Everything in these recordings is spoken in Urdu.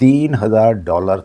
$3000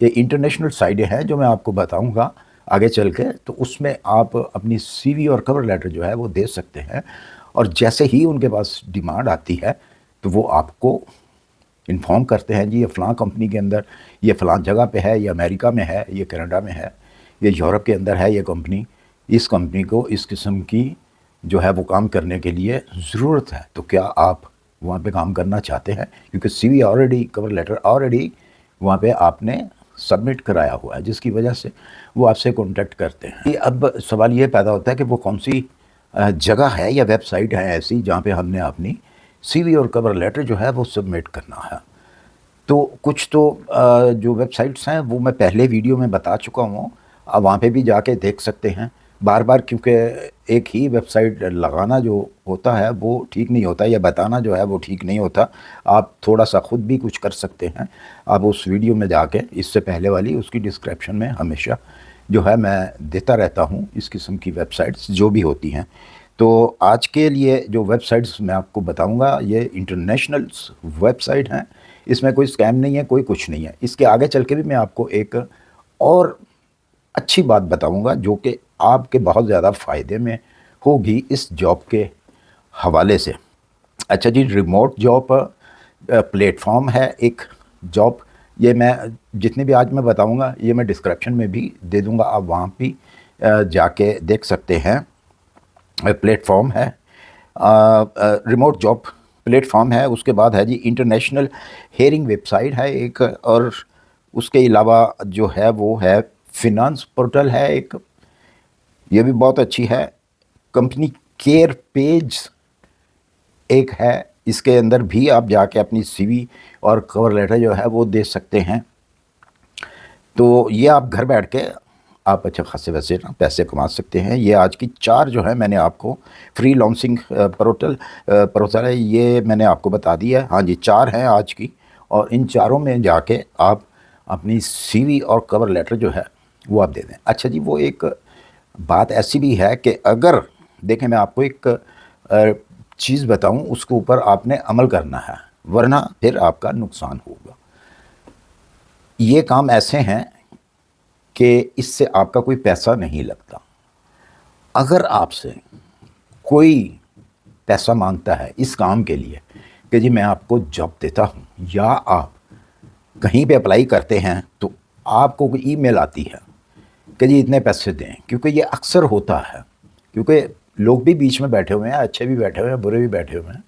یہ انٹرنیشنل سائٹیں ہیں جو میں آپ کو بتاؤں گا آگے چل کے، تو اس میں آپ اپنی سی وی اور کور لیٹر جو ہے وہ دے سکتے ہیں، اور جیسے ہی ان کے پاس ڈیمانڈ آتی ہے تو وہ آپ کو انفارم کرتے ہیں جی یہ فلاں کمپنی کے اندر، یہ فلاں جگہ پہ ہے، یہ امریکہ میں ہے، یہ کینیڈا میں ہے، یہ یورپ کے اندر ہے، یہ کمپنی، اس کمپنی کو اس قسم کی جو ہے وہ کام کرنے کے لیے ضرورت ہے، تو کیا آپ وہاں پہ کام کرنا چاہتے ہیں؟ کیونکہ C V already, cover letter already وہاں پہ آپ نے سبمٹ کرایا ہوا ہے، جس کی وجہ سے وہ آپ سے کانٹیکٹ کرتے ہیں۔ اب سوال یہ پیدا ہوتا ہے کہ وہ کون سی جگہ ہے یا ویب سائٹ ہے ایسی جہاں پہ ہم نے اپنی سی وی اور کور لیٹر جو ہے وہ سبمٹ کرنا ہے؟ تو کچھ تو جو ویب سائٹس ہیں وہ میں پہلے ویڈیو میں بتا چکا ہوں، آپ وہاں پہ بھی جا کے دیکھ سکتے ہیں۔ بار بار کیونکہ ایک ہی ویب سائٹ لگانا جو ہوتا ہے وہ ٹھیک نہیں ہوتا، یا بتانا جو ہے وہ ٹھیک نہیں ہوتا، آپ تھوڑا سا خود بھی کچھ کر سکتے ہیں۔ آپ اس ویڈیو میں جا کے، اس سے پہلے والی، اس کی ڈسکرپشن میں ہمیشہ جو ہے میں دیتا رہتا ہوں اس قسم کی ویب سائٹس جو بھی ہوتی ہیں۔ تو آج کے لیے جو ویب سائٹس میں آپ کو بتاؤں گا یہ انٹرنیشنل ویب سائٹ ہیں، اس میں کوئی اسکیم نہیں ہے، کوئی کچھ نہیں ہے۔ اس کے آگے چل کے بھی میں آپ کو ایک اور اچھی بات بتاؤں گا جو کہ آپ کے بہت زیادہ فائدے میں ہوگی اس جاب کے حوالے سے۔ اچھا جی، ریموٹ جاب پلیٹ فارم ہے ایک جاب، یہ میں جتنے بھی آج میں بتاؤں گا یہ میں ڈسکرپشن میں بھی دے دوں گا، آپ وہاں بھی جا کے دیکھ سکتے ہیں۔ پلیٹ فارم ہے، ریموٹ جاب پلیٹ فارم ہے۔ اس کے بعد ہے جی انٹرنیشنل ہیئرنگ ویب سائٹ ہے ایک، اور اس کے علاوہ جو ہے وہ ہے فنانس پورٹل ہے ایک، یہ بھی بہت اچھی ہے۔ کمپنی کیئر پیج ایک ہے، اس کے اندر بھی آپ جا کے اپنی سی وی اور کور لیٹر جو ہے وہ دے سکتے ہیں۔ تو یہ آپ گھر بیٹھ کے آپ اچھے خاصے ویسے پیسے کما سکتے ہیں۔ یہ آج کی 4 جو ہے میں نے آپ کو فری لانسنگ پروسر ہے، یہ میں نے آپ کو بتا دیا ہے۔ ہاں جی، 4 ہیں آج کی، اور ان 4 میں جا کے آپ اپنی سی وی اور کور لیٹر جو ہے وہ آپ دے دیں۔ اچھا جی، وہ ایک بات ایسی بھی ہے کہ اگر دیکھیں میں آپ کو ایک چیز بتاؤں، اس کے اوپر آپ نے عمل کرنا ہے، ورنہ پھر آپ کا نقصان ہوگا۔ یہ کام ایسے ہیں کہ اس سے آپ کا کوئی پیسہ نہیں لگتا۔ اگر آپ سے کوئی پیسہ مانگتا ہے اس کام کے لیے کہ جی میں آپ کو جاب دیتا ہوں، یا آپ کہیں پہ اپلائی کرتے ہیں تو آپ کو کوئی ای میل آتی ہے کہ جی اتنے پیسے دیں، کیونکہ یہ اکثر ہوتا ہے، کیونکہ لوگ بھی بیچ میں بیٹھے ہوئے ہیں، اچھے بھی بیٹھے ہوئے ہیں، برے بھی بیٹھے ہوئے ہیں،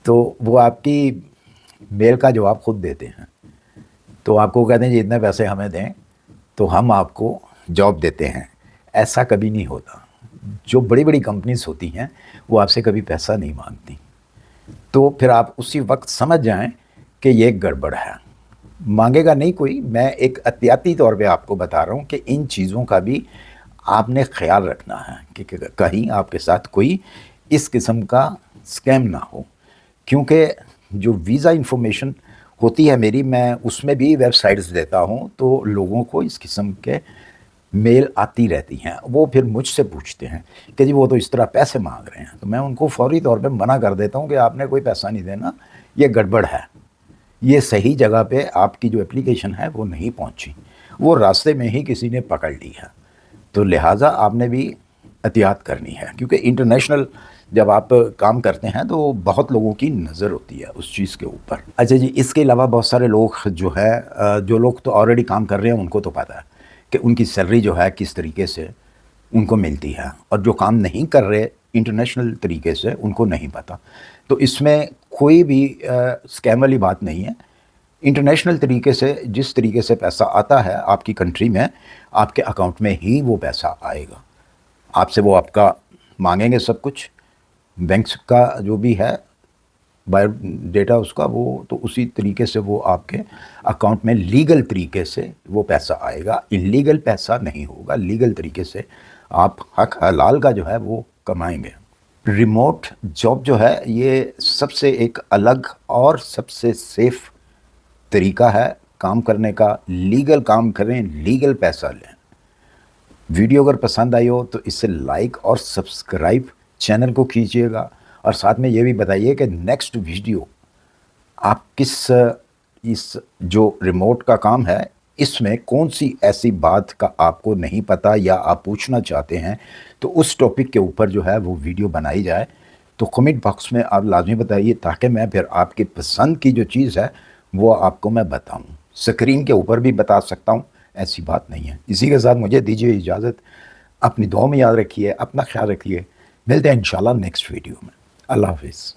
تو وہ آپ کی میل کا جواب خود دیتے ہیں، تو آپ کو کہتے ہیں جی اتنے پیسے ہمیں دیں تو ہم آپ کو جاب دیتے ہیں۔ ایسا کبھی نہیں ہوتا۔ جو بڑی بڑی کمپنیز ہوتی ہیں وہ آپ سے کبھی پیسہ نہیں مانگتی، تو پھر آپ اسی وقت سمجھ جائیں کہ یہ گڑبڑ ہے۔ مانگے گا نہیں کوئی، میں ایک احتیاطی طور پہ آپ کو بتا رہا ہوں کہ ان چیزوں کا بھی آپ نے خیال رکھنا ہے کہ کہیں آپ کے ساتھ کوئی اس قسم کا اسکیم نہ ہو، کیونکہ جو ویزا انفارمیشن ہوتی ہے میری، میں اس میں بھی ویب سائٹس دیتا ہوں، تو لوگوں کو اس قسم کے میل آتی رہتی ہیں، وہ پھر مجھ سے پوچھتے ہیں کہ جی وہ تو اس طرح پیسے مانگ رہے ہیں، تو میں ان کو فوری طور پہ منع کر دیتا ہوں کہ آپ نے کوئی پیسہ نہیں دینا، یہ گڑبڑ ہے، یہ صحیح جگہ پہ آپ کی جو اپلیکیشن ہے وہ نہیں پہنچی، وہ راستے میں ہی کسی نے پکڑ لی ہے، تو لہٰذا آپ نے بھی احتیاط کرنی ہے، کیونکہ انٹرنیشنل جب آپ کام کرتے ہیں تو بہت لوگوں کی نظر ہوتی ہے اس چیز کے اوپر۔ اچھا جی، اس کے علاوہ بہت سارے لوگ جو لوگ تو آلریڈی کام کر رہے ہیں ان کو تو پتہ ہے کہ ان کی سیلری جو ہے کس طریقے سے ان کو ملتی ہے، اور جو کام نہیں کر رہے انٹرنیشنل طریقے سے ان کو نہیں پتہ، تو اس میں کوئی بھی اسکیم والی بات نہیں ہے۔ انٹرنیشنل طریقے سے جس طریقے سے پیسہ آتا ہے آپ کی کنٹری میں، آپ کے اکاؤنٹ میں ہی وہ پیسہ آئے گا، آپ سے وہ آپ کا مانگیں گے سب کچھ، بینکس کا جو بھی ہے بایو ڈیٹا اس کا، وہ تو اسی طریقے سے وہ آپ کے اکاؤنٹ میں لیگل طریقے سے وہ پیسہ آئے گا، انلیگل پیسہ نہیں ہوگا، لیگل طریقے سے آپ حق حلال کا جو ہے وہ کمائیں گے۔ ریموٹ جاب جو ہے یہ سب سے ایک الگ اور سب سے سیف طریقہ ہے کام کرنے کا، لیگل کام کریں، لیگل پیسہ لیں۔ ویڈیو اگر پسند آئی ہو تو اسے لائک اور سبسکرائب چینل کو کیجیے گا، اور ساتھ میں یہ بھی بتائیے کہ نیکسٹ ویڈیو آپ کس اس جو ریموٹ کا کام ہے اس میں کون سی ایسی بات کا آپ کو نہیں پتہ یا آپ پوچھنا چاہتے ہیں تو اس ٹاپک کے اوپر جو ہے وہ ویڈیو بنائی جائے، تو کمنٹ باکس میں آپ لازمی بتائیے تاکہ میں پھر آپ کی پسند کی جو چیز ہے وہ آپ کو میں بتاؤں۔ سکرین کے اوپر بھی بتا سکتا ہوں، ایسی بات نہیں ہے۔ اسی کے ساتھ مجھے دیجیے اجازت، اپنی دعاؤں میں یاد رکھیے، اپنا خیال رکھیے، ملتے ہیں انشاءاللہ نیکسٹ ویڈیو میں۔ اللہ حافظ۔